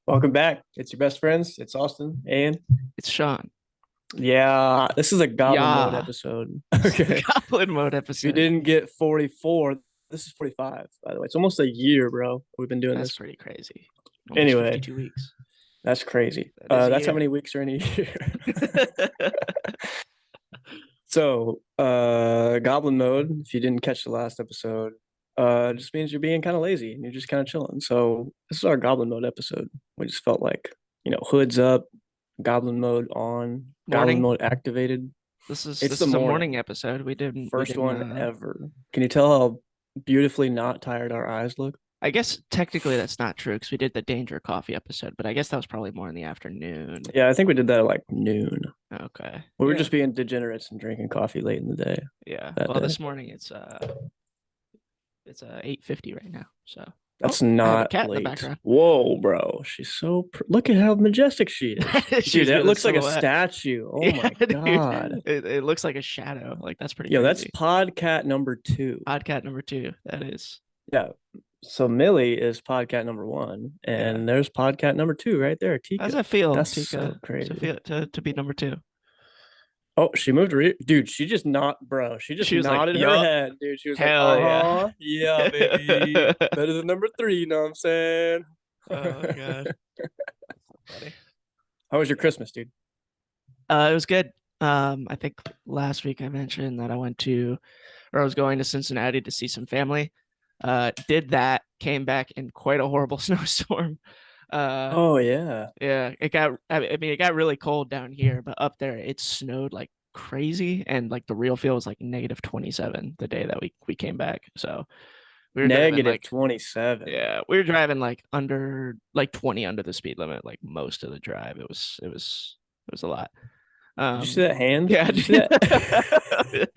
Welcome back. It's your best friends. It's Austin. And It's Sean. yeah, this is a Goblin mode Yeah. episode. This is the Okay. Goblin mode If you episode. didn't get 44, this is 45, by the way. It's almost a year, bro. We've been doing That's this. pretty crazy. Almost Anyway, 52 weeks. that's crazy. That is a That's how year. many weeks are in a year. So, Goblin mode, if you didn't catch the last episode, just means you're being kind of lazy and you're just kind of chilling. So, this is our Goblin mode episode. We just felt like, hoods up, Goblin mode on, Goblin Morning. mode activated. This is It's this the is a morning morning. episode. We First didn't one ever. Can you tell how beautifully not tired our eyes look? I guess technically that's not true because we did the Danger Coffee episode, but I guess that was probably more in the afternoon. Yeah, I think we did that at like noon. Okay. We were Yeah. just being degenerates and drinking coffee late in the day Yeah. that Well, day. this morning it's 8:50 right now. So, oh, That's I have a not cat in the late. background. Whoa, bro. Look at how majestic she is. Dude, She's that got a looks like a silhouette. statue. Oh Yeah, my dude. God. It looks like a shadow. Like that's pretty Yo, that's crazy. podcat number two. Podcat number two. That is. Yeah. So Millie is podcat number one, Yeah. and there's podcat number two right there, How does Tika. that feel, That's so Tika, to crazy. feel to be number two? Oh, she moved her dude. She just not, bro. She just She was like, nodded her yup, head, dude. She was like, hell yeah. "Uh-huh, yeah, baby, better than number three." You know what I'm saying? Oh god. Funny. How was your Christmas, dude? It was good. I think last week I mentioned that I was going to Cincinnati to see some family. Did that, came back in quite a horrible snowstorm. Uh, Oh yeah, Yeah, it got really cold down here, but up there it snowed like crazy, and like the real feel was like -27 the day that we came back. So we were driving negative like 27. yeah, we were driving like under like 20 under the speed limit like most of the drive. It was a lot. Did you see that hand? Yeah. Did you see that?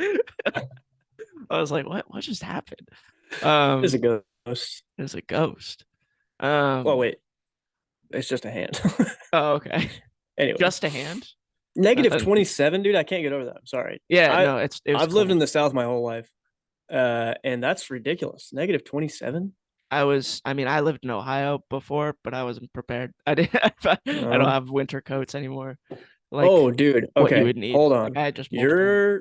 I was like, what just happened? It's a Um, ghost. there's a ghost. Oh Um, wait, it's just a hand. oh, okay. Anyway, Just a hand. negative Nothing. 27, dude. I can't get over that. I'm sorry. Yeah, I no, it was I've lived in cold. the South my whole life, and that's ridiculous. Negative 27. I mean, I lived in Ohio before, but I wasn't prepared. I didn't, I don't Uh, have winter coats anymore, like oh, dude. what you Okay, would need. hold Like on. I had just multiple.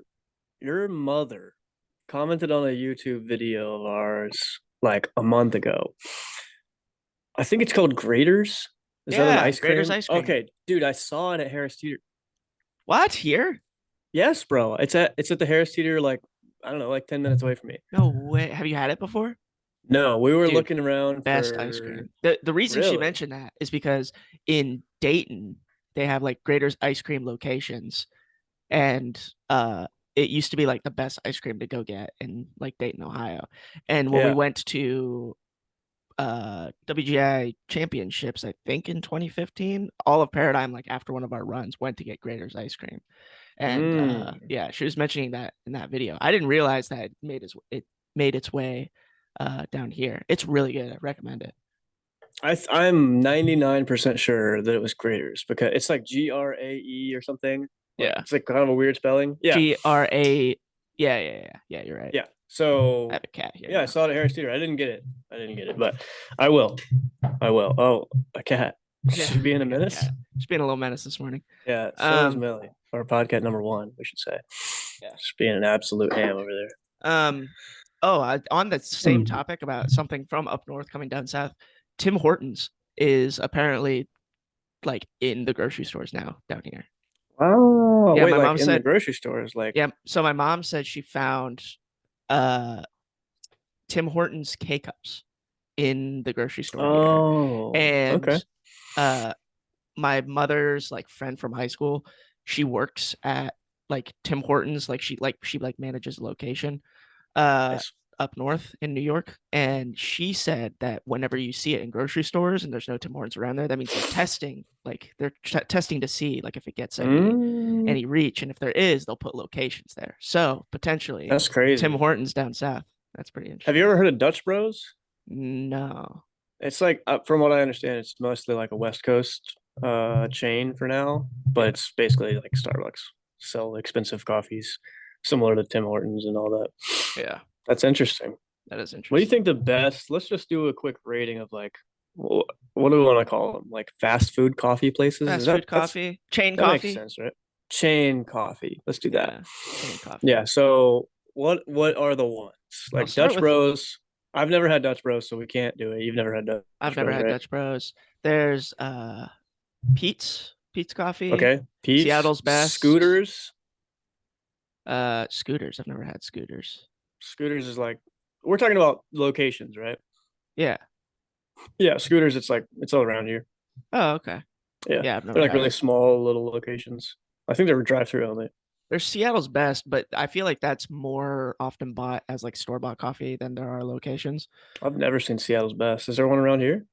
Your mother commented on a YouTube video of ours like a month ago. I think it's called Graders. Is that an Yeah, ice Grader's cream? ice cream. Okay, dude, I saw it at Harris Teeter. What here? Yes, bro. It's at the Harris Teeter, like I don't know, like 10 minutes away from me. No way. Have you had it before? No, we were Dude, looking around best ice for cream. The reason she really. mentioned that is because in Dayton they have like Grader's ice cream locations, and it used to be like the best ice cream to go get in like Dayton, Ohio. And when we Yeah. went to WGI championships, I think in 2015, all of Paradigm, like after one of our runs, went to get Grader's ice cream. And Mm. yeah, she was mentioning that in that video. I didn't realize that it made its way down here. It's really good. I recommend it. I'm 99% sure that it was Graders because it's like Grae or something. Like Yeah. it's like kind of a weird spelling. Yeah. GRA. Yeah, you're right. Yeah. I So have a cat here yeah, I now. saw it at Harris Teeter. I didn't get it. I didn't get it, but I will. I will. Oh, a cat. Yeah, Should be in a I got a menace. cat. Just being a little menace this morning. Yeah, so is Um, Millie. Our podcast number one, we should say. yeah. Just being an absolute ham over there. Um, on the same Hmm. topic about something from up north coming down south, Tim Hortons is apparently like in the grocery stores now down here. Oh, Yeah, wait, my like mom in the said, grocery stores, like, yeah, so my mom said she found uh Tim Hortons K-cups in the grocery store here. oh, And okay. uh my mother's like friend from high school, she works at like Tim Hortons, she like manages the location uh Nice. up north in New York, and she said that whenever you see it in grocery stores and there's no Tim Hortons around there, that means they're testing, like testing to see like if it gets Mm, any reach, and if there is, they'll put locations there. So potentially that's Tim crazy. Hortons down south. That's pretty Have you interesting. ever heard of Dutch Bros? No. It's like, from what I understand, it's mostly like a West Coast chain for now, but Yeah. it's basically like Starbucks. Sell expensive coffees, similar to Tim Hortons and all that. Yeah. That's interesting. That is What do you interesting. think the best? Let's just do a quick rating of like what do we want to call them? Like fast food coffee places? Is Fast food that's coffee, chain that makes coffee. sense, right? Chain coffee. Let's do that. Yeah, chain coffee. Yeah. So what are the ones? I'll Like start Dutch with Bros. I've never had Dutch Bros, so we can't do it. You've never had I've Dutch never Bros, had right? Dutch Bros. There's Pete's Coffee, Okay. Pete's, Seattle's Best. Scooters. Scooters. I've never had Scooters. Scooters is like we're talking about locations, right? Yeah. Yeah, Scooters. It's like it's all around here. Oh, okay. Yeah, Yeah, I've never they're like had really it. small little locations. I think they're drive-through only. There's Seattle's Best, but I feel like that's more often bought as like store-bought coffee than there are locations. I've never seen Seattle's Best. Is there one around here?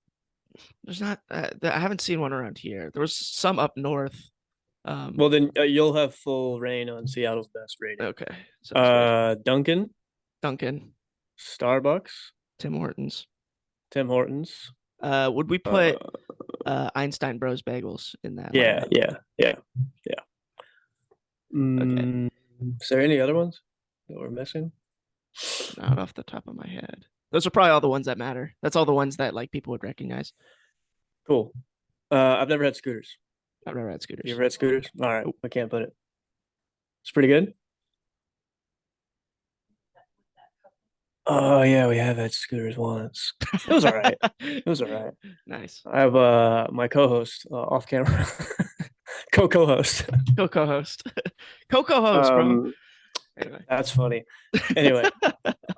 There's not. I haven't seen one around here. There was some up north. Well, then you'll have full reign on Seattle's Best rating. Okay, sounds good. Dunkin', Duncan, Starbucks, Tim Hortons. Tim Hortons. Would we Uh, put Einstein Bros Bagels in that yeah, lineup? yeah. Okay, Mm, is there any other ones that we're missing? not off the top of my head. Those are probably all the ones that matter. That's all the ones that like people would recognize. Cool. I've never had Scooters. I've never had You Scooters. ever had Scooters? All right, I can't put it. It's pretty good. Oh yeah, we have had Scooters once. It was all right. It was all right. Nice. I have my co-host off camera, co-host. Co-host. Co-host, bro. Um, Anyway. that's funny. Anyway,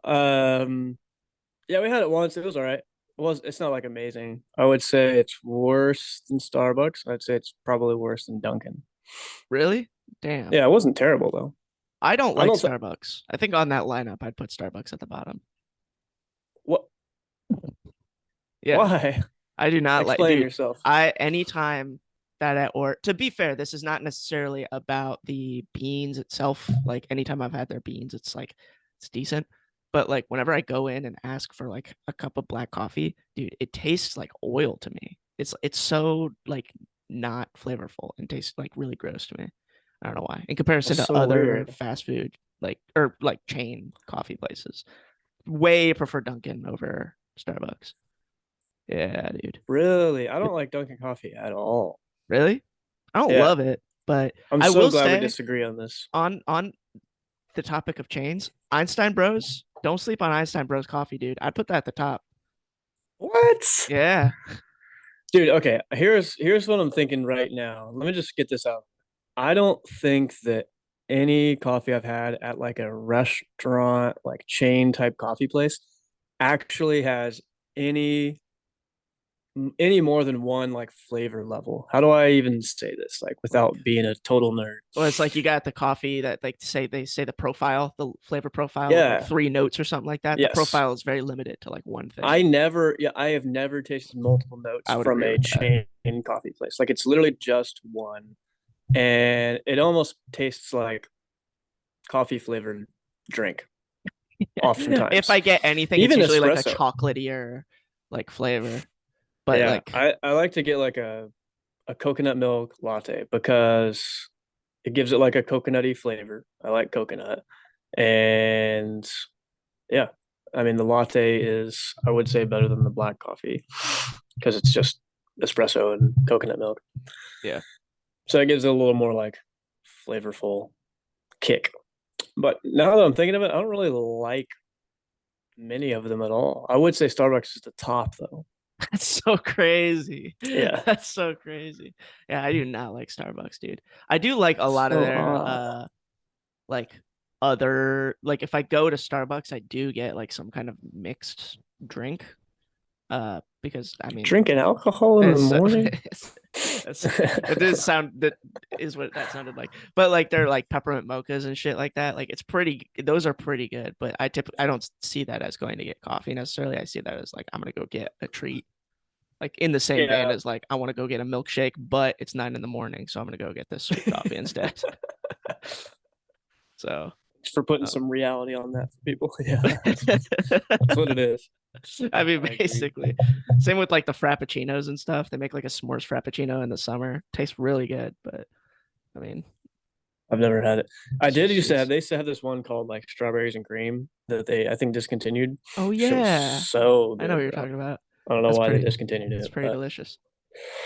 yeah, we had it once. It was all right. It's not like amazing. I would say it's worse than Starbucks. I'd say it's probably worse than Dunkin'. Really? Damn. Yeah, it wasn't terrible though. I don't I like don't th Starbucks. I think on that lineup, I'd put Starbucks at the bottom. what Yeah, why? I do not like, Explain dude. yourself. I anytime that or to be fair, this is not necessarily about the beans itself. Like anytime I've had their beans, it's like it's decent. But like whenever I go in and ask for like a cup of black coffee, dude, it tastes like oil to me. It's so like not flavorful and tastes like really gross to me. I don't know why. In comparison That's to so other weird. fast food like or like chain coffee places, way prefer Dunkin' over Starbucks. Yeah, dude. Really, I don't like Dunkin' coffee at all. Really? I don't Yeah, love it, but I'm I so will glad we say disagree on this. on the topic of chains, Einstein Bros. Don't sleep on Einstein Bros. Coffee, dude. I'd put that at the top. What? Yeah. Dude, okay, here's what I'm thinking right now. Let me just get this out. I don't think that any coffee I've had at like a restaurant, like chain type coffee place, actually has any any more than one like flavor level. How do I even say this like Like, without being a total nerd? well, it's like you got the coffee that like they say the profile, the flavor profile with like Yeah, three notes or something like that. The yes. profile is very limited to like one thing. I have never tasted multiple notes I would from agree a with that. chain coffee place. Like it's literally just one. And it almost tastes like coffee flavored drink If oftentimes. I get anything, it's Even usually like a espresso. chocolatier like flavor. But Yeah, like I like to get like a coconut milk latte because it gives it like a coconutty flavor. I like coconut. And yeah, I mean the latte is I would say better than the black coffee because it's just espresso and coconut milk. yeah. So it gives it a little more like flavorful kick. But now that I'm thinking of it, I don't really like many of them at all. I would say Starbucks is the top though. That's so crazy. Yeah. That's so crazy. Yeah, I do not like Starbucks, dude. I do like a lot of So their like other like if I go to Starbucks, I do get like some kind of mixed drink. Because I mean drinking alcohol in the it's, morning? it does sound that is what that sounded like. But like they're like peppermint mochas and shit like that. Like it's pretty those are pretty good, but I don't see that as going to get coffee necessarily. I see that as like I'm gonna go get a treat. Like in the same vein Yeah. as like I want to go get a milkshake, but it's 9 in the morning, so I'm gonna go get this sweet coffee instead. So For putting um, some reality on that for people. Yeah. That's what it is. I mean I agree. basically same with like the frappuccinos and stuff. They make like a s'mores frappuccino in the summer. Tastes really good, but I mean I've never had it. I it's did just used to have it's they used to have this one called like strawberries and cream that they I think discontinued. oh Shit was yeah. so I know what good, you're bro. talking about. I don't know That's why they pretty. discontinued That's it, pretty but delicious.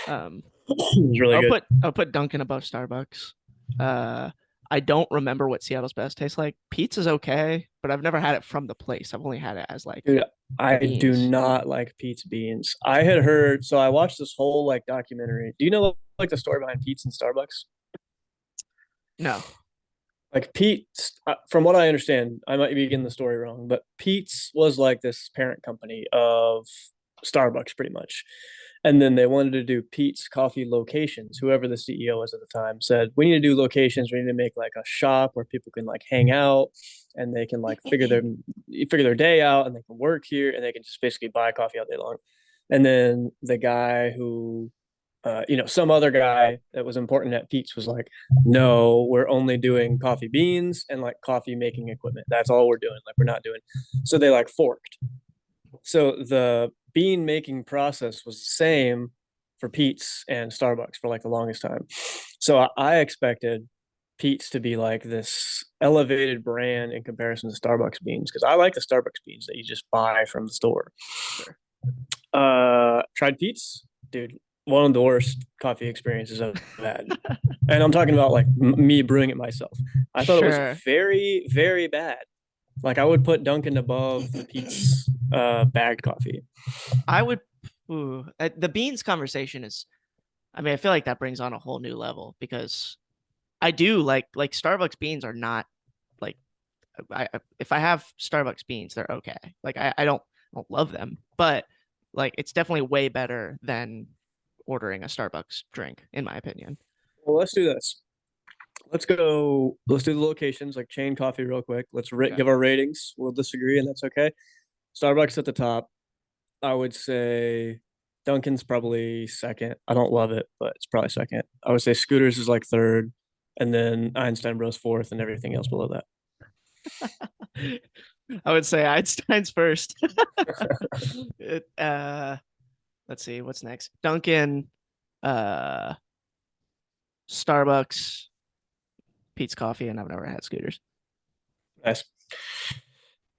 Um, it's really good. I'll put Dunkin' above Starbucks. Uh, I don't remember what Seattle's Best tastes like. Pizza's okay, but I've never had it from the place. I've only had it as like Dude, the I do beans. not like Pete's beans. I had heard, so I watched this whole like documentary. Do you know like the story behind Pete's and Starbucks? No. Like Pete's, from what I understand, I might be getting the story wrong, but Pete's was like this parent company of Starbucks, pretty much. And then they wanted to do Pete's coffee locations. Whoever the CEO was at the time said, we need to do locations. We need to make like a shop where people can like hang out and they can like figure their day out and they can work here and they can just basically buy coffee all day long. And then the guy who some other guy that was important at Pete's was like, no, we're only doing coffee beans and like coffee making equipment. That's all we're doing. Like, we're not doing. So they like forked. So the bean making process was the same for Pete's and Starbucks for like the longest time. So I expected Pete's to be like this elevated brand in comparison to Starbucks beans because I like the Starbucks beans that you just buy from the store. Sure. Tried Pete's, dude. One of the worst coffee experiences I've had, and I'm talking about like me brewing it myself. I thought it was Sure. very, very bad. Like I would put Dunkin' above the Pete's bagged coffee. I would. The beans conversation is. I mean, I feel like that brings on a whole new level because I do like Starbucks beans are not like if I have Starbucks beans, they're okay. Like I don't love them, but like it's definitely way better than ordering a Starbucks drink, in my opinion. Well, let's do this. Let's go. Let's do the locations like chain coffee real quick. Let's Okay. give our ratings. We'll disagree, and that's okay. Starbucks at the top. I would say Dunkin's probably second. I don't love it, but it's probably second. I would say Scooters is like third, and then Einstein Bros fourth, and everything else below that. I would say Einstein's first. it, let's see what's next. Dunkin', uh, Starbucks, Pete's Coffee, and I've never had Scooters. Nice.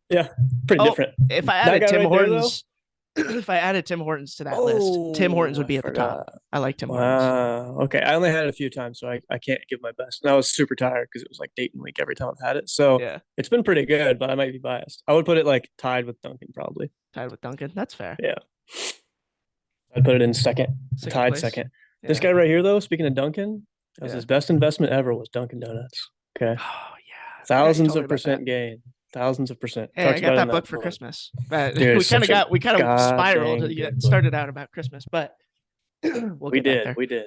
Yeah, pretty Oh, different. if I That added guy Tim right there, though. Hortons, if I added Tim Hortons to that list, Tim Hortons Oh, would I be at the top. forgot. I like Tim Hortons. Wow. Okay. I only had it a few times, so I can't give my best. And I was super tired because it was like Dayton week every time I've had it. So Yeah, it's been pretty good, but I might be biased. I would put it like tied with Dunkin' probably. tied with Dunkin'. That's fair. Yeah. I'd put it in second, Second tied place. second. This Yeah, guy right here, though, speaking of Dunkin', that was yeah. his best investment ever was Dunkin' Donuts. Okay. Oh yeah, I forgot you Thousands told me of about that. percent gain. Thousands of percent. Hey, I Talks got about it in that that book for book. Christmas. But Dude, it's such a we kind of spiraled. goddamn It good book. started out about Christmas, but we'll We get back did. there. We did.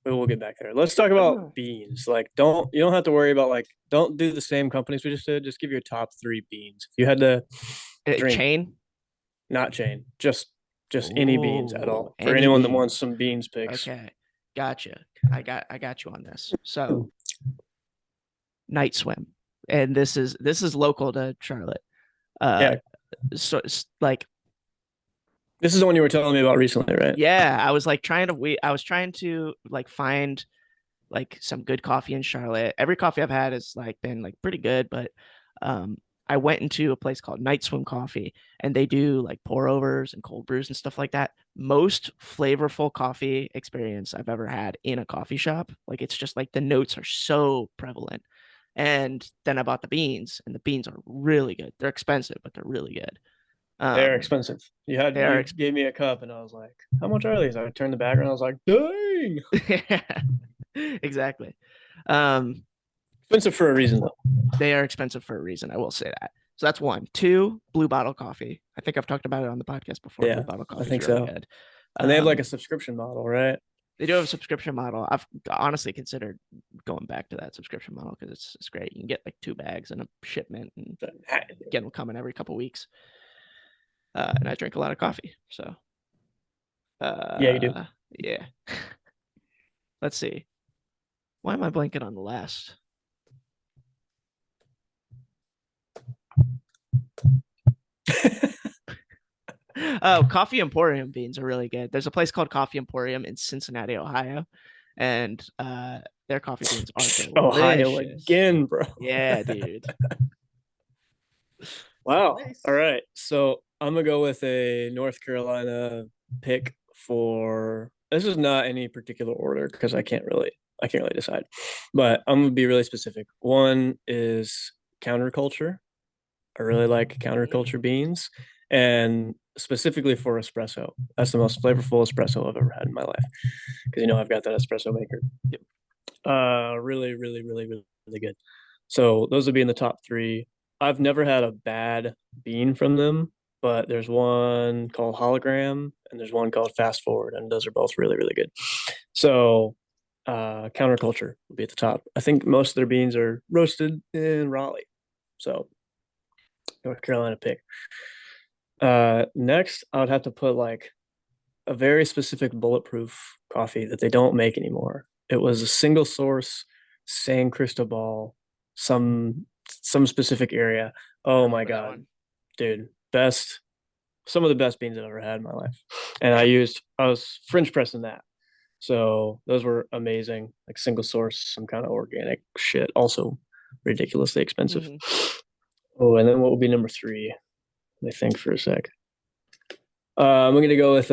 We'll get back there. Let's talk about beans. Like, you don't have to worry about like, don't do the same companies we just did. Just give your top three beans. If you had to drink, Chain. not chain, just any beans at Oh, all. For any anyone that wants beans. some beans picks. Okay, gotcha. I got you on this. So night swim, and this is local to Charlotte. Uh, Yeah, so it's like this is the one you were telling me about recently, right? yeah, I was trying to like find like some good coffee in Charlotte. Every coffee I've had has like been like pretty good, but um I went into a place called Night Swim Coffee and they do like pour overs and cold brews and stuff like that. Most flavorful coffee experience I've ever had in a coffee shop. Like it's just like the notes are so prevalent. And then I bought the beans and the beans are really good. They're expensive, but they're really good. They're Um expensive. they are You gave me a cup and I was like, how much are these? I turned the back and I was like, dang. yeah, exactly. Um Expensive for a reason though. They are expensive for a reason. I will say that. So that's one. Two, Blue Bottle Coffee. I think I've talked about it on the podcast before. Blue Yeah, Bottle I Coffee is think really so. good. And they have like a Um, subscription model, right? they do have a subscription model. I've honestly considered going back to that subscription model because it's great. You can get like 2 bags in a shipment and get them coming every couple weeks. And I drink a lot of coffee, so Yeah, you do. yeah. Let's see. Why am I blanking on the last? Oh, Coffee Emporium beans are really good. There's a place called Coffee Emporium in Cincinnati, Ohio, and their coffee beans are Ohio delicious. again, bro. Yeah, dude. Wow. All Nice. right. So I'm gonna go with a North Carolina pick for this is not any particular order because I can't really decide. But I'm gonna be really specific. One is counterculture. I really like Mm, counterculture beans, and specifically for espresso. That's the most flavorful espresso I've ever had in my life because I've got that espresso maker. yep. Really, really, really, really, really good. So those would be in the top three. I've never had a bad bean from them, but there's one called Hologram and there's one called Fast Forward, and those are both really, really good. So counterculture would be at the top. I think most of their beans are roasted in Raleigh. So North Carolina pick. Next, I would have to put like a very specific bulletproof coffee that they don't make anymore. It was a single source San Cristobal, some specific area. I Oh my remember that God, one. dude, some of the best beans I've ever had in my life. And I was French pressing that. So those were amazing, like single source, some kind of organic shit, also ridiculously expensive. Hmm. Oh, and then what would be number three? Let me think for a sec. I'm gonna go with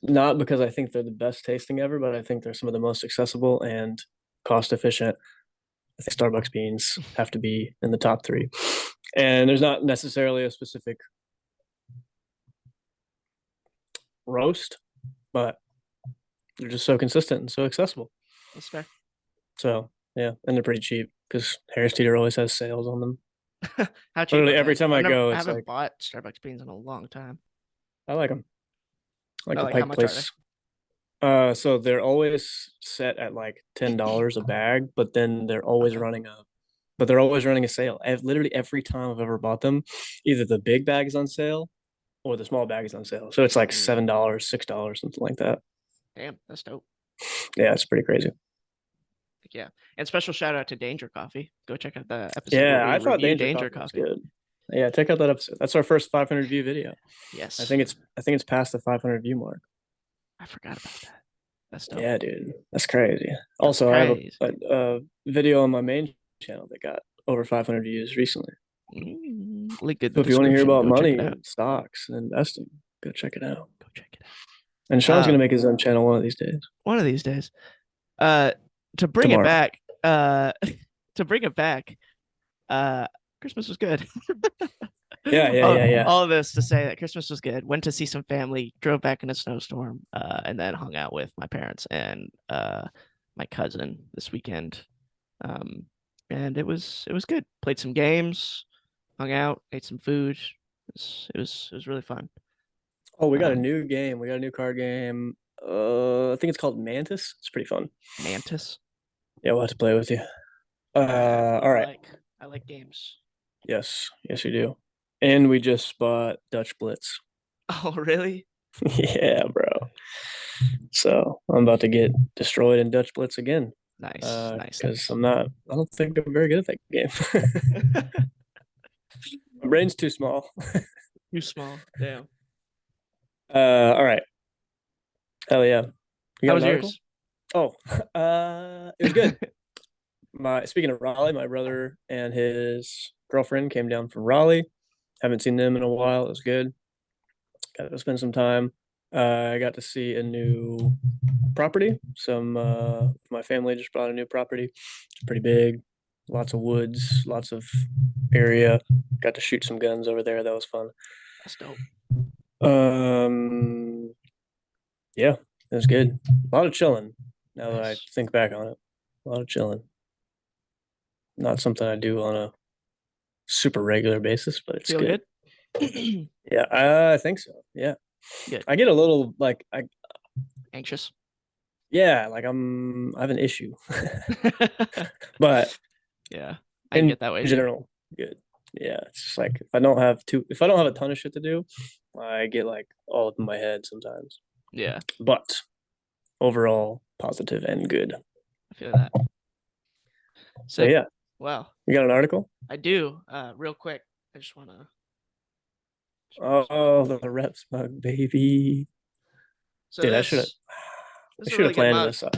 not because I think they're the best tasting ever, but I think they're some of the most accessible and cost efficient. I think Starbucks beans have to be in the top three. And there's not necessarily a specific roast, but they're just so consistent and so accessible. That's fair. So yeah, and they're pretty cheap because Harris Teeter always has sales on them. How cheap Literally are every they? time I go, I it's haven't like bought Starbucks beans in a long time. I like them. I like But the like, how Pike much are they? Place. So they're always set at like $10 a bag, Okay. but they're always running a sale. Literally every time I've ever bought them, either the big bag is on sale or the small bag is on sale. So it's like Mm, $7, $6, something like that. damn, that's dope. Yeah, it's pretty crazy. Yeah. And special shout out to Danger Coffee. Go check out the episode where Yeah, we I thought review Danger Danger Coffee was Coffee. good. Yeah, check out that episode. That's our first 500 view video. Yes. I think it's past the 500 view mark. I forgot about that. That's dope. Yeah, dude, that's crazy. That's Also, I have crazy. a video on my main channel that got over 500 views recently. Link in the So if you want to hear description. about Go check money it out. and stocks and investing, go check it out. Go check it And Sean's out. gonna make his own channel one of these days. One of these days. Uh, to bring it Tomorrow. back. To bring it back. Uh, Christmas was good. Yeah, yeah, yeah, yeah. All of this to say that Christmas was good. Went to see some family, drove back in a snowstorm, and then hung out with my parents and my cousin this weekend. Um, and it was good. Played some games, hung out, ate some food. It was really fun. Oh, we got a Um, new game. We got a new card game. I think it's called Mantis. It's pretty fun. Mantis. Yeah, we'll have to play with you. I All right. I like games. Yes, yes, you do. And we just bought Dutch Blitz. Oh, really? Yeah, bro. So I'm about to get destroyed in Dutch Blitz again. Nice, nice, Because nice. I don't think I'm very good at that game. My brain's too small. Too small. Damn. All right. Hell yeah. You How got an was article? yours? Oh, it was good. My speaking of Raleigh, my brother and his girlfriend came down from Raleigh. Haven't seen them in a while. It was good. Got to spend some time. I got to see a new property. My family just bought a new property. It's pretty big, lots of woods, lots of area. Got to shoot some guns over there. That was fun. That's dope. Um, yeah, it was good. A lot of chilling. Now that I Nice. think back on it, a lot of chilling. Not something I do on a super regular basis, but it's Feel good. good? Yeah, I think so. Yeah, Good. I get a little like Anxious. yeah, like I have an issue, but Yeah, I can in get that way too. general, good. Yeah, it's just like if I don't have a ton of shit to do, I get like all up in my head sometimes. Yeah, But overall, positive and good. I feel that. So Sick. yeah, Well, you got an article? I do. Real quick, I just want to grab some Oh, coffee. the reps mug, baby. So Dude, this I is a should really have good planned mug. this up.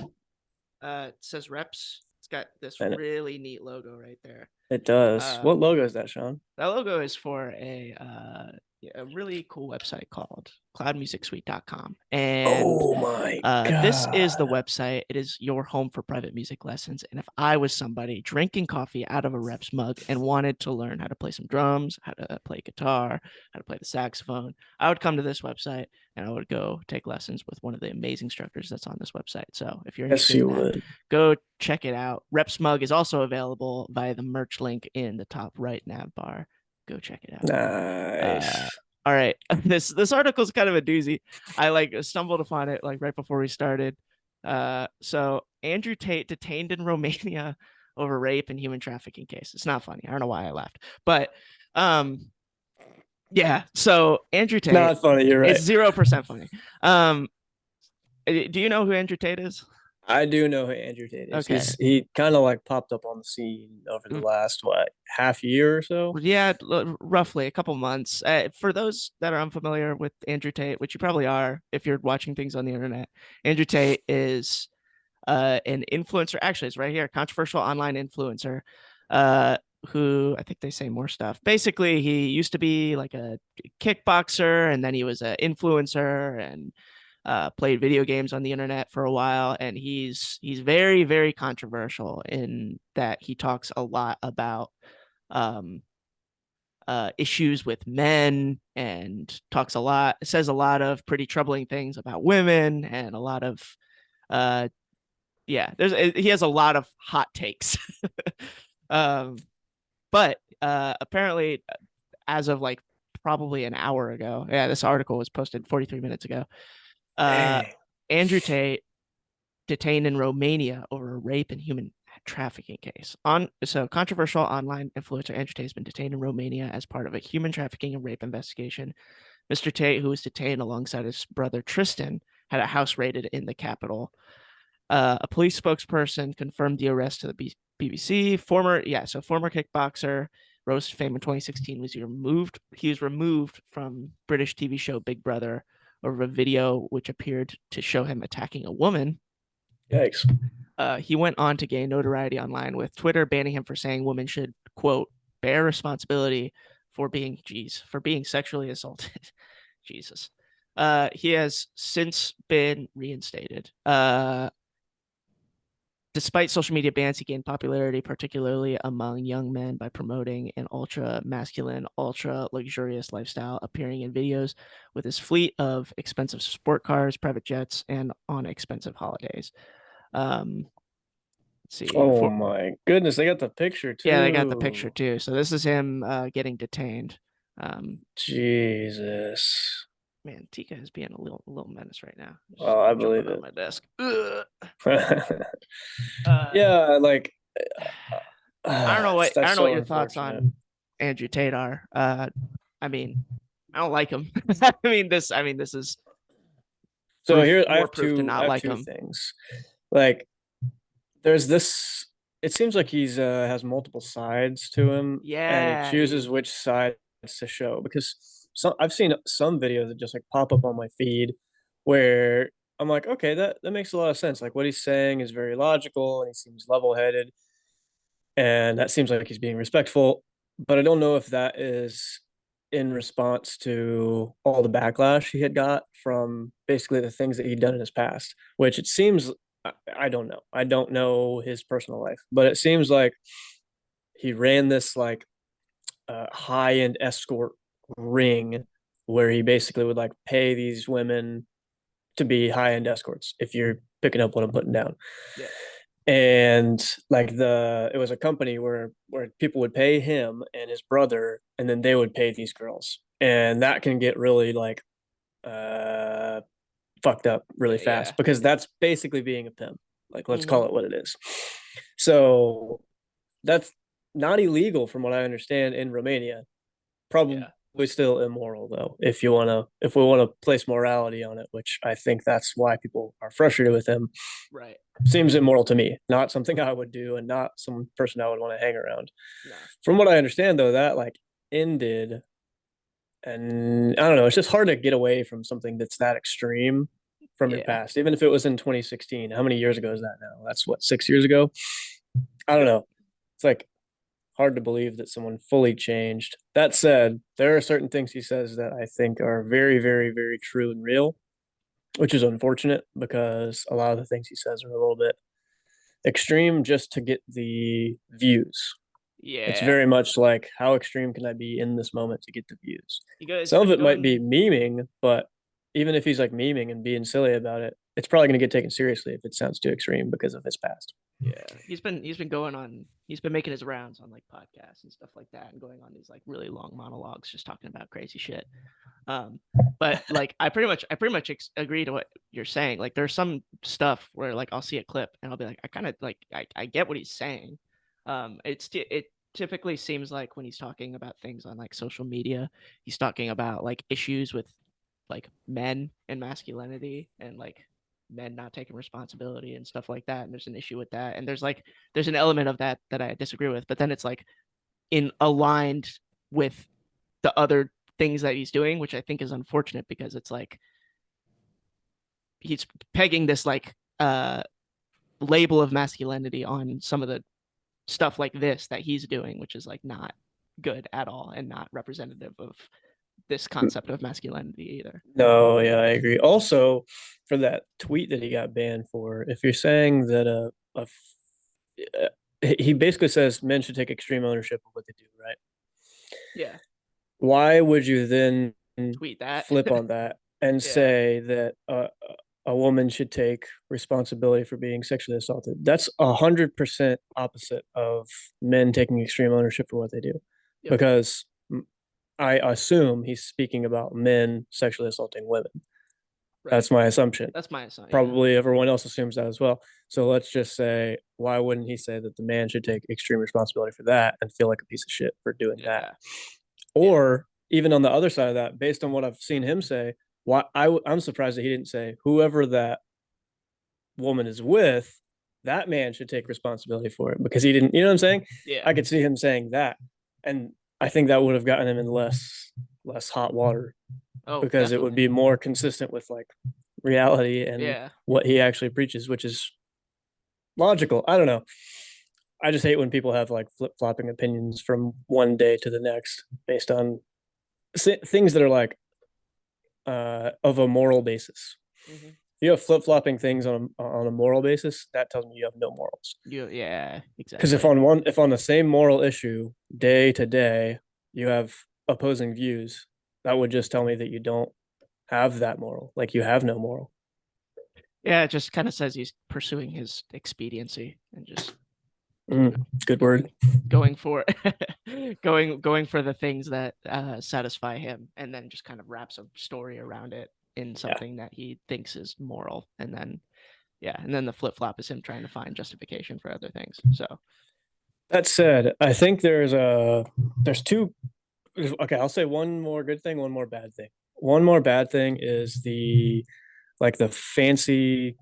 It says reps. It's got this And really neat logo right there. it does. What Um, logo is that, Sean? that logo is for a really cool website called cloudmusicsuite.com. And Oh my this is the God. website. It is your home for private music lessons. And if I was somebody drinking coffee out of a rep's mug and wanted to learn how to play some drums, how to play guitar, how to play the saxophone, I would come to this website and I would go take lessons with one of the amazing instructors that's on this website. So if you're Yes, interested in you that, would. go check it out. Rep's mug is also available via the merch link in the top right nav bar. Go check it out. Uh, Nice. all right, this article is kind of a doozy. I like stumbled upon it like right before we started. So Andrew Tate detained in Romania over rape and human trafficking case. It's not funny. I don't know why I laughed, but um, yeah. So Andrew Tate, Not funny. You're it's right. 0% funny. Um, do you know who Andrew Tate is? I do know who Andrew Tate is. Okay. He kind of like popped up on the scene over the last what half year or so. Yeah, roughly a couple months. For those that are unfamiliar with Andrew Tate, which you probably are if you're watching things on the internet, Andrew Tate is an influencer. Actually, it's right here, controversial online influencer, uh, who I think they say more stuff. Basically, he used to be like a kickboxer, and then he was an influencer and played video games on the internet for a while. And he's very very controversial in that he talks a lot about um, issues with men and says a lot of pretty troubling things about women and a lot of uh, yeah, he has a lot of hot takes. um, but apparently, as of like probably an hour ago, yeah, this article was posted 43 minutes ago. Uh, Dang. Andrew Tate detained in Romania over a rape and human trafficking case. Controversial online influencer Andrew Tate has been detained in Romania as part of a human trafficking and rape investigation. Mr. Tate, who was detained alongside his brother Tristan, had a house raided in the capital. A police spokesperson confirmed the arrest to the BBC. Former kickboxer rose to fame in 2016. He was removed from British TV show Big Brother over a video which appeared to show him attacking a woman. Yikes. He went on to gain notoriety online with Twitter banning him for saying women should quote bear responsibility for being sexually assaulted. Jesus. He has since been reinstated. Despite social media bans, he gained popularity, particularly among young men, by promoting an ultra masculine, ultra luxurious lifestyle, appearing in videos with his fleet of expensive sport cars, private jets, and on expensive holidays. Um, let's see. Oh my goodness, they got the picture Yeah, they got the picture too. too. So this is him getting detained. Um, Jesus. Man, Tika is being a little menace right now. Just Oh, I jumping believe on it. my desk. Uh, Yeah, like I that's don't know what so your thoughts unfortunate. on Andrew Tate are. I mean, I don't like him. I mean this is So here more proof to I not have like two him. things. Like there's this it seems like he's has multiple sides to him and he Yeah, chooses which sides to show because I've seen some videos that just like pop up on my feed where I'm like, okay, that makes a lot of sense. Like what he's saying is very logical and he seems level-headed and that seems like he's being respectful, but I don't know if that is in response to all the backlash he had got from basically the things that he'd done in his past, which it seems I don't know. I don't know his personal life, but it seems like he ran this like high end escort ring where he basically would like pay these women to be high end escorts if you're picking up what I'm putting down. yeah, And like it was a company where people would pay him and his brother and then they would pay these girls. And that can get really like uh fucked up really yeah. fast because that's basically being a pimp. Like, let's Mm-hmm. call it what it is. So that's not illegal from what I understand in Romania. Probably Yeah, still immoral though, if we wanna place morality on it, which I think that's why people are frustrated with him. right. Seems immoral to me. Not something I would do and not some person I would want to hang around. No. From what I understand though, that like ended and I don't know, it's just hard to get away from something that's that extreme from your Yeah. past, even if it was in 2016. How many years ago is that now? That's what, 6 years ago? I don't Yep. know. It's like hard to believe that someone fully changed. That said, there are certain things he says that I think are very, very, very true and real, which is unfortunate because a lot of the things he says are a little bit extreme just to get the views. It's Yeah. very much like, how extreme can I be in this moment to get the views? He's Some of been it might be going. memeing, but even if he's like memeing and being silly about it, it's probably going to get taken seriously if it sounds too extreme because of his past. Yeah, he's been going on. He's been making his rounds on like podcasts and stuff like that, and going on these like really long monologues, just talking about crazy shit. Um, but like I pretty much agree to what you're saying. Like there's some stuff where like I'll see a clip and I'll be like, I kind of like I get what he's saying. It typically seems like when he's talking about things on like social media, he's talking about like issues with like men and masculinity and like men not taking responsibility and stuff like that. And there's an issue with that. And there's an element of that that I disagree with. But then it's like in aligned with the other things that he's doing, which I think is unfortunate because it's like he's pegging this like label of masculinity on some of the stuff like this that he's doing, which is like not good at all and not representative of this concept of masculinity either. No, yeah, I agree. Also, for that tweet that he got banned for, if you're saying that he basically says men should take extreme ownership of what they do, right? Yeah. Why would you then Tweet that. flip on that and Yeah. say that a woman should take responsibility for being sexually assaulted? That's 100% opposite of men taking extreme ownership for what they do, Yep. because I assume he's speaking about men sexually assaulting women. Right. That's my assumption. That's my assumption. Yeah. Probably everyone else assumes that as well. So let's just say, why wouldn't he say that the man should take extreme responsibility for that and feel like a piece of shit for doing that? Yeah. Yeah. Or even on the other side of that, based on what I've seen him say, I'm surprised that he didn't say whoever that woman is with, that man should take responsibility for it, because he didn't. You know what I'm saying? Yeah. I could see him saying that, and I think that would have gotten him in less hot water, Oh, because it would definitely. be more consistent with like reality and Yeah. what he actually preaches, which is logical. I don't know. I just hate when people have like flip flopping opinions from one day to the next based on things that are like of a moral basis. Mm-hmm. If you have flip flopping things on a moral basis, that tells me you have no morals. Yeah, Because exactly. if on the same moral issue day to day you have opposing views, that would just tell me that you don't have that moral. Like, you have no moral. Yeah, it just kind of says he's pursuing his expediency and just Good going word. going for going for the things that satisfy him, and then just kind of wraps a story around it in Yeah. something that he thinks is moral, and then yeah, and then the flip flop is him trying to find justification for other things. So That said, I think there's two. Okay, I'll say one more good thing, one more bad thing. One more bad thing is the fancy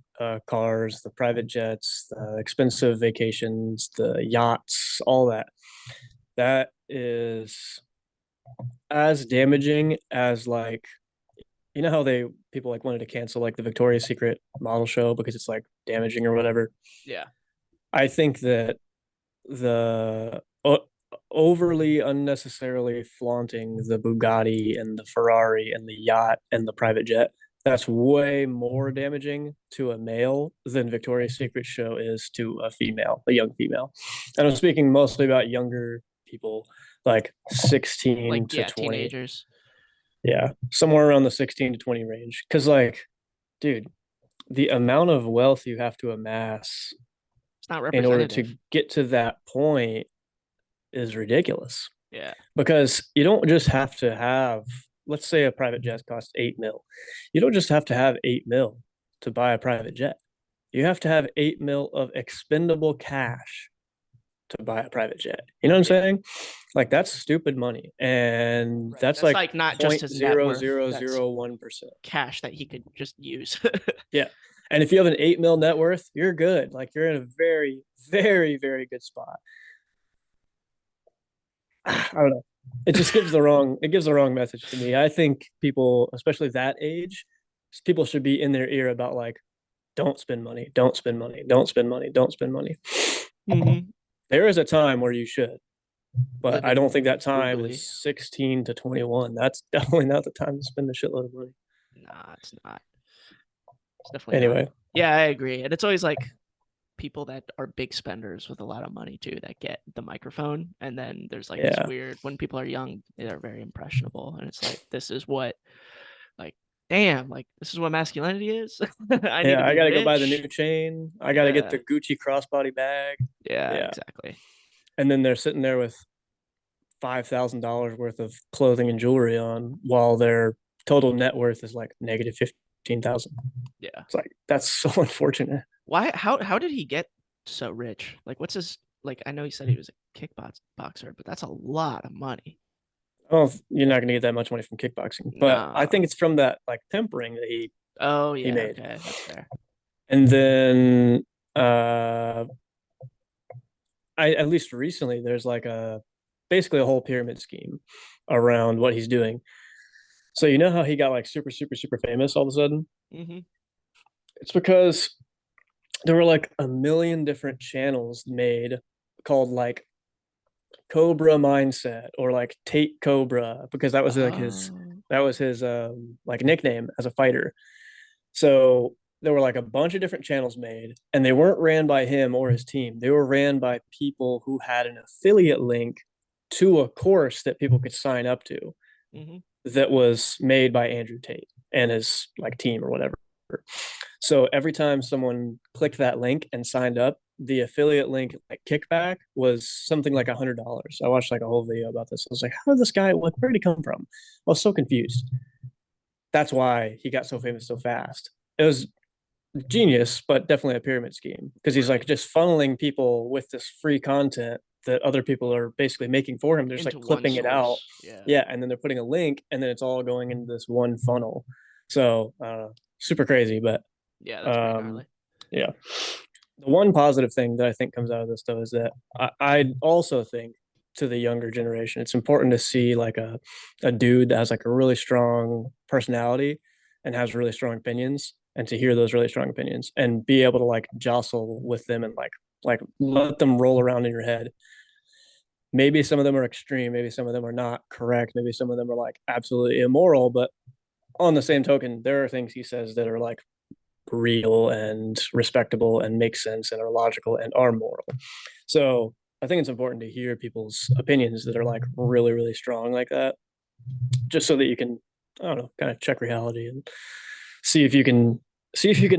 cars, the private jets, the expensive vacations, the yachts, all that. That is as damaging as, like, you know how people like wanted to cancel like the Victoria's Secret model show because it's like damaging or whatever. yeah, I think that the overly unnecessarily flaunting the Bugatti and the Ferrari and the yacht and the private jet, that's way more damaging to a male than Victoria's Secret show is to a female, a young female. And I'm speaking mostly about younger people, like like 16 to yeah, 20. teenagers. Yeah, somewhere around the 16 to 20 range. Because, like, dude, the amount of wealth you have to amass It's not in order to representative. get to that point is ridiculous. Yeah, Because you don't just have to have, let's say a private jet costs 8 mil. You don't just have to have 8 mil to buy a private jet. You have to have 8 mil of expendable cash to buy a private jet. You know what I'm yeah, saying? Like, that's stupid money. And right. that's That's like like not just point his net zero worth. zero That's zero 1%. cash that he could just use. Yeah. And if you have an 8 mil net worth, you're good. Like, you're in a very, very, very good spot. I don't know. It gives the wrong message to me. I think people, especially that age, people should be in their ear about, like, don't spend money, don't spend money, don't spend money, don't spend money. Mm-hmm. There is a time where you should. But I don't living think that time is frugally. 16 to 21. That's definitely not the time to spend a shitload of money. Nah, it's not. It's definitely not. Anyway, Yeah, I agree. And it's always like people that are big spenders with a lot of money too that get the microphone. And then there's like this yeah. weird when people are young, they're very impressionable. And it's like, this is what like damn, like this is what masculinity is. I need to Yeah, I be gotta go buy the rich. new chain. I gotta get Yeah. the Gucci crossbody bag. Yeah, Yeah. exactly. And then they're sitting there with $5,000 worth of clothing and jewelry on while their total net worth is like negative 15,000. Yeah. It's like that's so unfortunate. Why how did he get so rich? Like what's his like I know he said he was a kickboxer, but that's a lot of money. Oh, you're not gonna get that much money from kickboxing, but I think Nah. it's from that like tempering that Oh he yeah, made. okay, that's fair. And then uh I at least recently there's like a basically a whole pyramid scheme around what he's doing. So you know how he got like super famous all of a sudden? Hmm. It's because there were like a million different channels made called like Cobra Mindset or like Tate Cobra because Oh. that was his like nickname as a fighter. So there were like a bunch of different channels made, and they weren't ran by him or his team. They were ran by people who had an affiliate link to a course that people could sign up to Hmm. that was made by Andrew Tate and his like team or whatever. So every time someone clicked that link and signed up, the affiliate link like kickback was something like $100. I watched like a whole video about this. I was like, how did this guy? Where did he come from? I was so confused. That's why he got so famous so fast. It was genius, but definitely a pyramid scheme because he's like Right. just funneling people with this free content that other people are basically making for him. They're just Into like one clipping it out. source. Yeah. Yeah. And then they're putting a link and then it's all going into this one funnel. So super crazy. But Yeah, that's pretty um, gnarly. yeah. The one positive thing that I think comes out of this though is that I also think to the younger generation, it's important to see like a dude that has like a really strong personality and has really strong opinions and to hear those really strong opinions and be able to like jostle with them and like let them roll around in your head. Maybe some of them are extreme, maybe some of them are not correct, maybe some of them are like absolutely immoral, but on the same token, there are things he says that are like real and respectable and make sense and are logical and are moral. So I think it's important to hear people's opinions that are like really strong like that, just so that you can, I don't know, kind of check reality and see if you can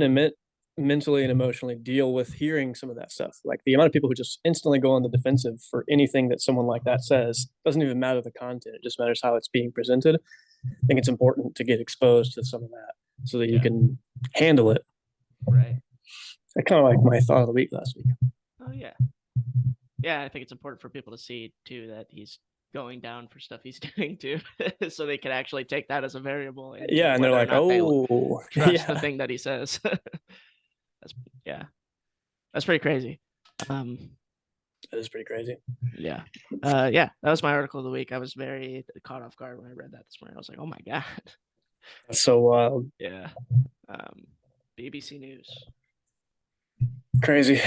admit mentally and emotionally deal with hearing some of that stuff. Like the amount of people who just instantly go on the defensive for anything that someone like that says doesn't even matter the content; it just matters how it's being presented. I think it's important to get exposed to some of that so that you Yeah. can handle it. Right. I kind of like my thought of the week last week. Oh yeah. Yeah, I think it's important for people to see too that he's going down for stuff he's doing too, so they can actually take that as a variable into Yeah, and they're whether or like, not they oh, trust the yeah, thing that he says. That's yeah, that's pretty crazy. Um, that is pretty crazy. yeah, yeah, that was my article of the week. I was very caught off guard when I read that this morning. I was like, oh my god, That's so wild, yeah. Um, BBC News, crazy.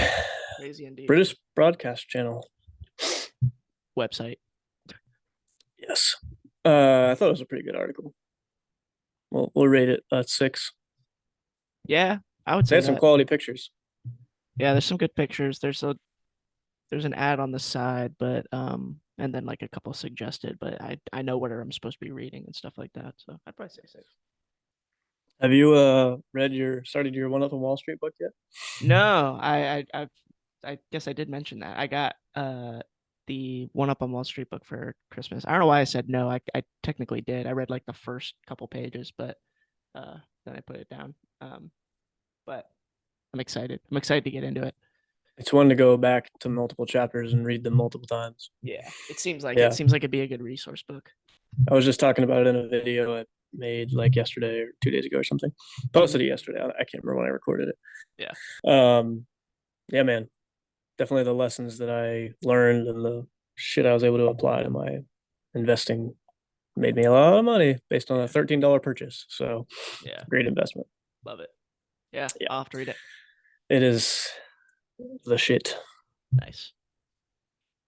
crazy indeed. British broadcast channel. Website, Yes, I thought it was a pretty good article. We'll rate it at 6. yeah, I would They say had some that. quality pictures. Yeah, there's some good pictures. There's an ad on the side, but and then like a couple suggested, but I know what I'm supposed to be reading and stuff like that. So I'd probably say 6. Have you started your One Up on Wall Street book yet? No, I guess I did mention that. I got the One Up on Wall Street book for Christmas. I don't know why I said no. I technically did. I read like the first couple pages, but then I put it down. But I'm excited. I'm excited to get into it. It's one to go back to multiple chapters and read them multiple times. Yeah, it seems like it. Yeah, Seems like it'd be a good resource book. I was just talking about it in a video I made like yesterday or 2 days ago or something. Posted Hmm. it yesterday. I can't remember when I recorded Yeah, it. Yeah, man, definitely the lessons that I learned and the shit I was able to apply to my investing made me a lot of money based on a yeah, $13 purchase. So yeah. great investment. Love it. Yeah, Yeah, I'll have to read it. it is the shit. Nice.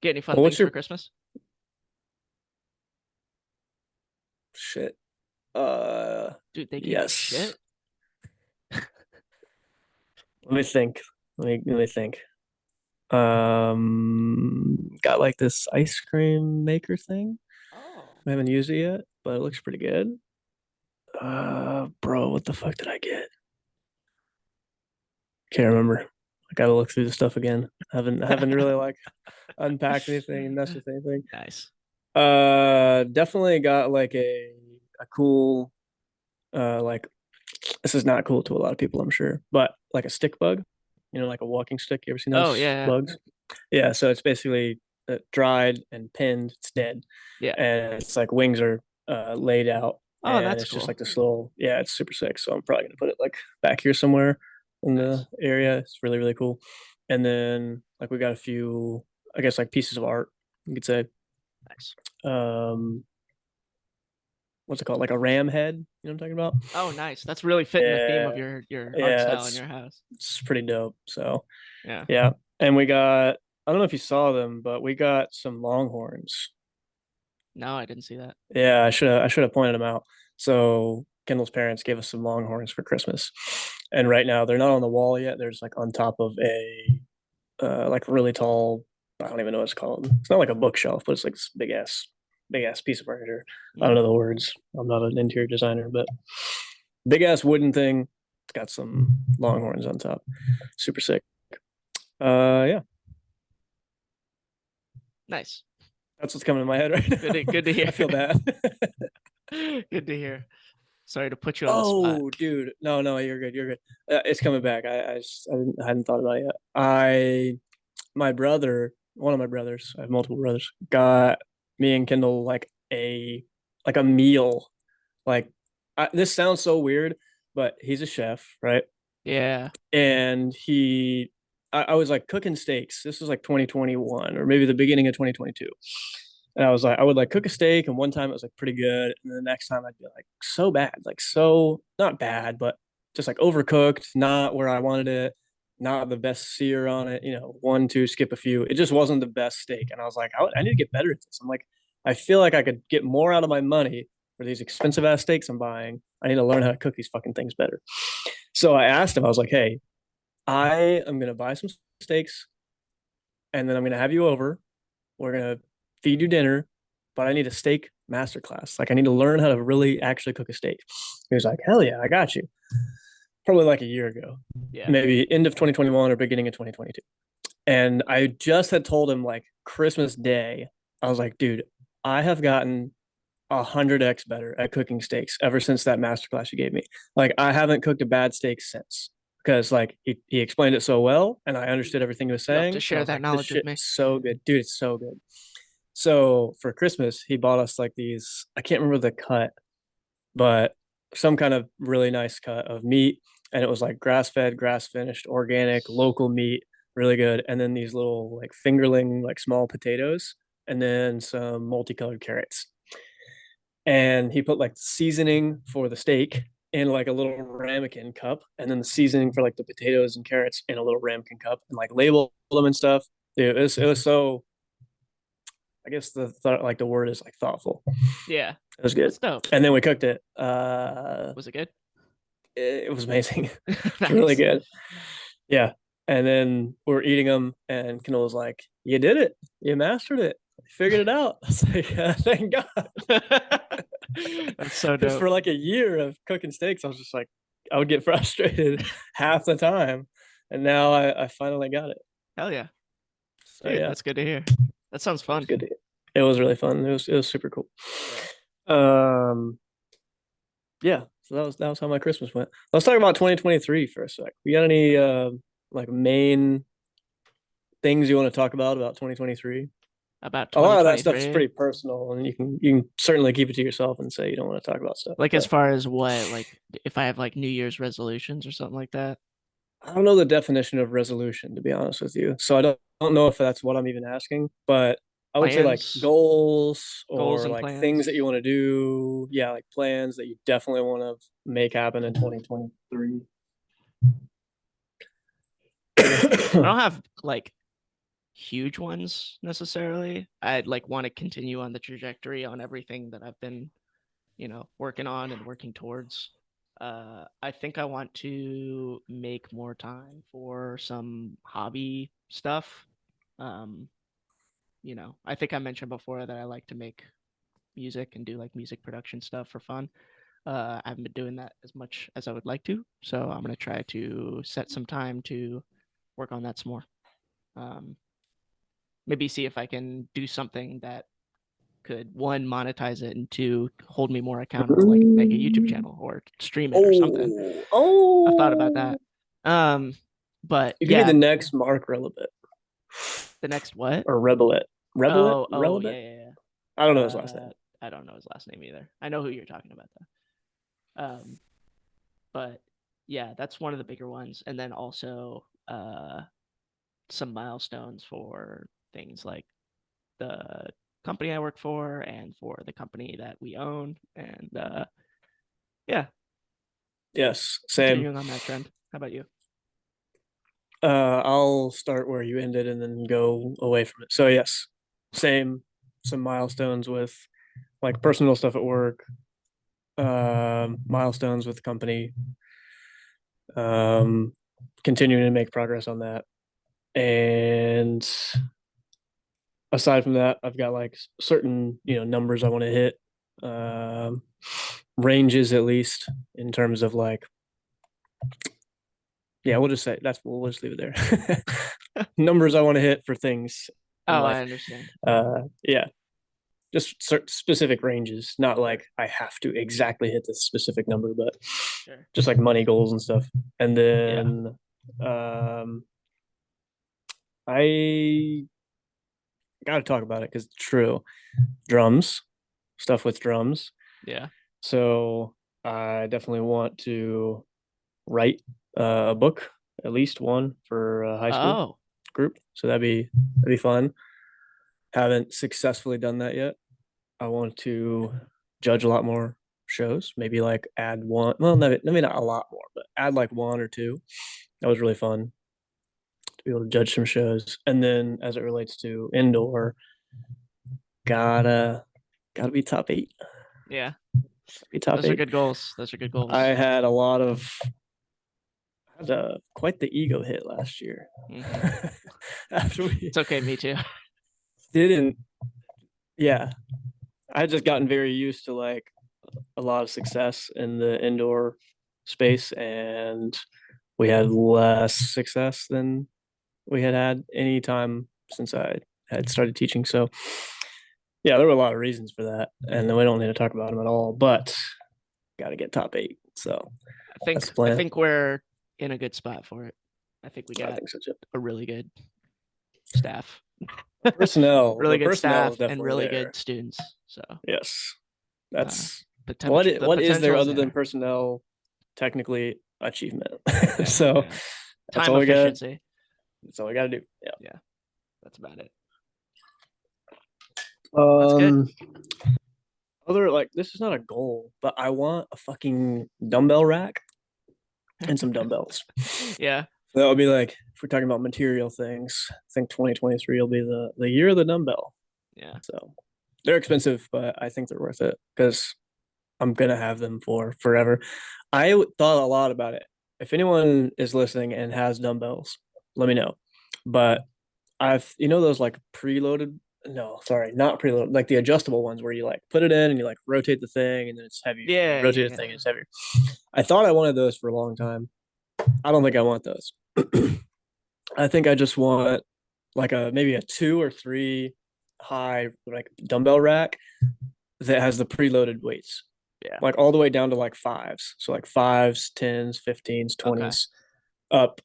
Get any fun Well, what's things for your Christmas? Shit. Uh, Dude, they gave you yes. shit. Let me think. Let me think. Got like this ice cream maker thing. Oh. I haven't used it yet, but it looks pretty good. Bro, what the fuck did I get? Can't remember. I gotta look through the stuff again. I haven't really like unpacked anything and messed with anything. Nice. Definitely got like a cool like this is not cool to a lot of people, I'm sure, but like a stick bug, like a walking stick. You ever seen Oh those yeah, bugs? Yeah, so it's basically dried and pinned. It's dead, yeah. and it's like wings are laid out, Oh, and that's it's just cool. like this little. Yeah, it's super sick. So I'm probably gonna put it like back here somewhere in the Nice, area. It's really really cool. And then like we got a few, I guess like pieces of art you could say. nice. Um, what's it called? Like a ram head. You know what I'm talking about? Oh, nice. That's really fitting the theme Yeah, of your art yeah, style in it's your house. it's pretty dope. So Yeah. yeah, and we got. I don't know if you saw them, but we got some longhorns. No, I didn't see that. Yeah, I should have pointed them out. So Kendall's parents gave us some longhorns for Christmas, and right now they're not on the wall yet. They're just like on top of a like really tall. I don't even know what it's called. It's not like a bookshelf, but it's like this big ass piece of furniture. I don't Mm, know the words. I'm not an interior designer, but big ass wooden thing. It's got some longhorns on top. Super sick. Yeah, nice. that's what's coming to my head right Good now. to good to hear. I feel bad. Good to hear. Sorry to put you on the spot. Oh, dude. No, no, you're good. You're good. It's coming back. I hadn't thought about it yet. My brother, one of my brothers, I have multiple brothers, got me and Kendall like a meal. Like, this sounds so weird, but he's a chef, right? Yeah. And I was like cooking steaks. This was like 2021 or maybe the beginning of 2022. And I was like, I would like cook a steak, and one time it was like pretty good, and then the next time I'd be like so bad, like so not bad, but just like overcooked, not where I wanted it, not the best sear on it, one, two, skip a few. It just wasn't the best steak, and I was like, I need to get better at this. I'm like, I feel like I could get more out of my money for these expensive ass steaks I'm buying. I need to learn how to cook these fucking things better. So I asked him, I was like, hey, I am gonna buy some steaks, and then I'm gonna have you over. We're gonna feed you dinner, but I need a steak masterclass. Like I need to learn how to really actually cook a steak. He was like, hell yeah, I got you. Probably like a year ago, Yeah. maybe end of 2021 or beginning of 2022. And I just had told him like Christmas Day, I was like, dude, I have gotten 100x better at cooking steaks ever since that masterclass you gave me. Like I haven't cooked a bad steak since because like he explained it so well and I understood everything he was You have to saying. And I share was that like, this knowledge with shit me. is so good. Dude, it's so good. So for Christmas, he bought us like these, I can't remember the cut, but some kind of really nice cut of meat. And it was like grass fed, grass finished, organic, local meat, really good. And then these little like fingerling, like small potatoes, and then some multicolored carrots. And he put like the seasoning for the steak in like a little ramekin cup, and then the seasoning for like the potatoes and carrots in a little ramekin cup, and like labeled them and stuff. Dude, it was so. I guess the word is like thoughtful. Yeah. It was good, That's dope. and then we cooked it. Was it good? It was amazing. It's really Nice. good. Yeah, and then we were eating them, and Kendall was like, "You did it. You mastered it. You figured it out." I was like, "Thank God." That's so Because dope. for like a year of cooking steaks, I was just like, I would get frustrated half the time, and now I finally got it. Hell yeah. So Dude, yeah, that's good to hear. That sounds it was fun. good. It was really fun. It was super cool. Yeah. Um, yeah. So that was how my Christmas went. Let's talk about 2023 for a sec. You got any like main things you want to talk about 2023? About A lot of that stuff is 2023. pretty personal, and you can certainly keep it to yourself and say you don't want to talk about stuff. Like as But far as what, like if I have like New Year's resolutions or something like that. I don't know the definition of resolution, to be honest with you. So I don't know if that's what I'm even asking, but I would say like Plans, goals goals or and like things that you plans. want to do. Yeah, like plans that you definitely want to make happen in 2023. I don't have like huge ones necessarily. I'd like want to continue on the trajectory on everything that I've been working on and working towards. I think I want to make more time for some hobby stuff. Um, I think I mentioned before that I like to make music and do like music production stuff for fun. I haven't been doing that as much as I would like to, so I'm gonna try to set some time to work on that some more. Um, Maybe see if I can do something that could one monetize it and two hold me more accountable, like make a YouTube Mm. channel or stream it or something. Oh, I've thought about that. oh. Um, but You could be yeah, the next Mark Relibet the next what? or Rebelet. Rebelet? Oh, Relibet? yeah, yeah, I yeah. don't know his last name. I don't know his last name either. I know who you're talking about though. But yeah, that's one of the bigger ones. And then also some milestones for things like the company I work for and for the company that we own. And yeah, Yes, same. continuing on that trend. How about you? I'll start where you ended and then go away from it. So yes, same. Some milestones with like personal stuff at work, milestones with the company, um, continuing to make progress on that. And aside from that, I've got like certain numbers I want to hit, um, ranges at least in terms of like yeah, we'll just say we'll just leave it there. Numbers I want to hit for things in Oh, I life. understand. Yeah, just specific ranges, not Sure, like I have to exactly hit this specific number, but sure. just like money goals and stuff. And Yeah, then I got to talk about it because it's true. Drums, stuff with drums. yeah. So I definitely want to write a book, at least one for a high school Oh, group. So that'd be fun. Haven't successfully done that yet. I want to judge a lot more shows. Maybe like add one. Well, maybe not a lot more, but add like one or two. That was really fun to be able to judge some shows. And then as it relates to indoor, gotta gotta be top eight. yeah. Be top Those are eight. good goals. Those are good I goals. had a lot of had quite the ego hit last year. Hmm. After we It's okay. Me too. didn't, yeah, I had just gotten very used to like a lot of success in the indoor space, and we had less success than we had had any time since I had started teaching. So, yeah, there were a lot of reasons for that, and we don't need to talk about them at all. But got to get top eight. So that's the I plan. think we're in a good spot for it. I think we I got think so too. a really good staff, The really good personnel is staff, and definitely really there. good students. So Yes, uh, that's the what is there potential is other than there. personnel? Technically, achievement. Yeah, So yeah. that's Time all we got. efficiency. That's all we got to do. Yeah. Yeah, that's about it. That's good. Um, other like this is not a goal, but I want a fucking dumbbell rack and some dumbbells. Yeah, That would be like if we're talking about material things. I think 2023 will be the year of the dumbbell. yeah, So they're expensive, but I think they're worth it because I'm gonna have them for forever. I thought a lot about it. If anyone is listening and has dumbbells, let me know. But I've those like preloaded. No, sorry, not preloaded. Like the adjustable ones where you like put it in and you like rotate the thing and then it's heavier. And you yeah, rotate the yeah, thing and it's heavier. I thought I wanted those for a long time. I don't think I want those. I think I just want like a maybe a two or three high like dumbbell rack that has the preloaded weights, yeah. like all the way down to like fives. So like fives, tens, 15s, Okay. 20s, up,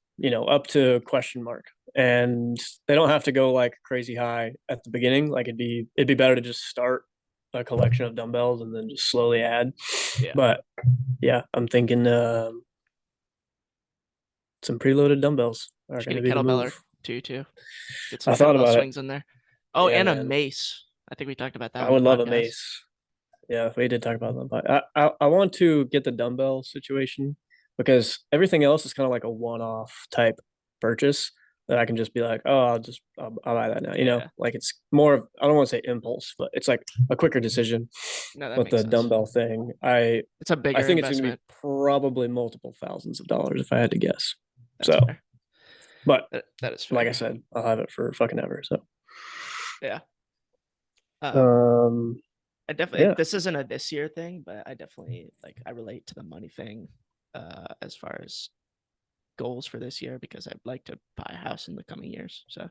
up to question mark. And they don't have to go like crazy high at the beginning. Like it'd be better to just start a collection of dumbbells and then just slowly add. Yeah. But yeah, I'm thinking some preloaded dumbbells are Should going get to a be the kettlebell move. too. Get I some thought kettlebell about it. swings in there. Oh, Yeah, and a man. mace. I think we talked about that I on the would love a podcast. mace. Yeah, we did talk about them, but I want to get the dumbbell situation because everything else is kind of like a one-off type purchase. that I can just be like, oh, I'll buy that now. Yeah. Like it's more of, I don't want to say impulse, but it's like a quicker decision. No, that But makes the sense. dumbbell thing, I It's a I bigger think it's going to be investment. probably multiple thousands of dollars if I had to guess. That's So, fair. but That is like I fair. said, I'll have it for fucking ever. So, Yeah. Um, um, I definitely yeah, this isn't a this year thing, but I definitely like I relate to the money thing as far as goals for this year because I'd like to buy a house in the coming years. So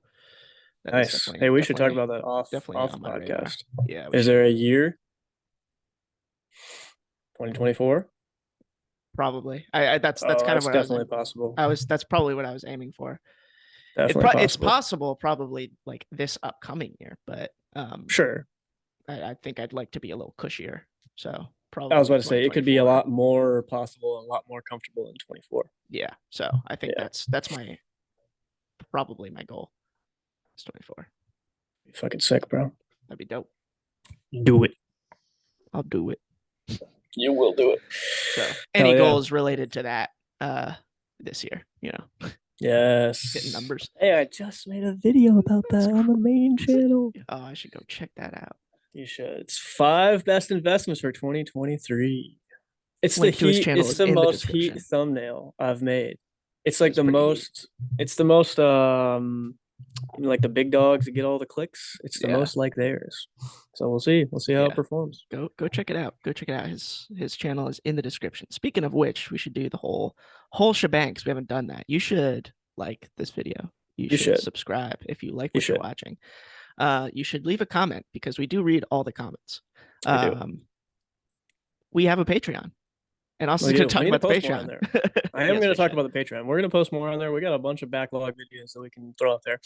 that is nice. Hey, we should talk about that definitely off on my radar. podcast. Yeah, we Is should there a year? 2024? probably. I that's Oh, kind of that's what I was definitely possible. that's probably what I was aiming for. Definitely It's possible. possible probably like this upcoming year, but Sure. I think I'd like to be a little cushier. So I was probably about to say it could be a 2024. lot more possible and a lot more comfortable in 24. Yeah. So I think Yeah, that's my probably my goal. It's 24. be fucking sick, bro. That'd be dope. Do it. I'll do it. You will do it. So any Hell yeah. goals related to that uh this year, hitting Yes. numbers. Hey, I just made a video about That's that on the main channel. oh, I should go check that out. You should. It's 5 best investments for 2023. It's the Link to his heat. channel It's is the in the most heat description. thumbnail I've made. It's It like is pretty heat. the most like the big dogs that get all the clicks. It's the Yeah. most like theirs. So we'll see. We'll see how it Yeah. performs. Go check it out. Go check it out. His channel is in the description. Speaking of which, we should do the whole shebang because we haven't done that. You should like this video. You You should should. subscribe if you like You what you're should. watching. You should leave a comment because we do read all the comments. We do. We have a Patreon, and We Austin's going do. to We talk need to about the post more on Patreon. there. I am Yes, going to we talk should. about the Patreon. We're going to post more on there. We got a bunch of backlog videos that we can throw out there.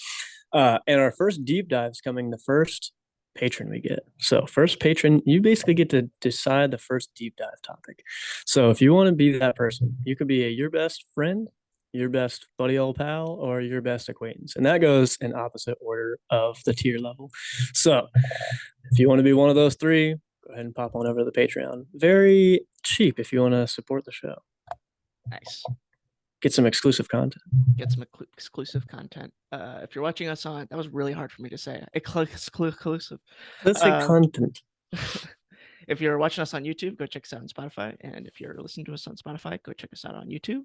And our first deep dive is coming the first patron we get. So, first patron, you basically get to decide the first deep dive topic. So, if you want to be that person, you could be your best friend, your best buddy old pal, or your best acquaintance. And that goes in opposite order of the tier level. So, if you want to be one of those three, go ahead and pop on over to the Patreon. Very cheap if you want to support the show. Nice. Get some exclusive content. Get some exclusive content. If you're watching us on, that was really hard for me to say. Exclusive. Let's say Um, content. if you're watching us on YouTube, go check us out on Spotify. And if you're listening to us on Spotify, go check us out on YouTube.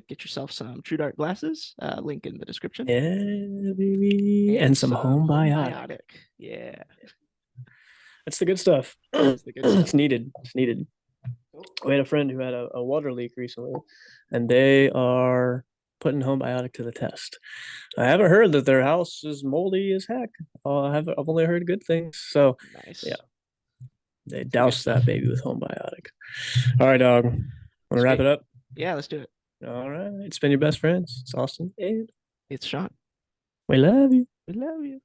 Get yourself some TrueDark glasses. Link in the description. Yeah, baby. And some HomeBiotic. Yeah. That's the good stuff. That's the good stuff. It's needed. It's needed. We had a friend who had a water leak recently, and they are putting HomeBiotic to the test. I haven't heard that their house is moldy as heck. I've only heard good things. So, Nice. yeah, they That's the good doused that stuff. baby with HomeBiotic. All right, dog. Want to wrap it up? Yeah, let's do it. All right. It's been your best friends. It's Austin, and It's Sean. we love you. We love you.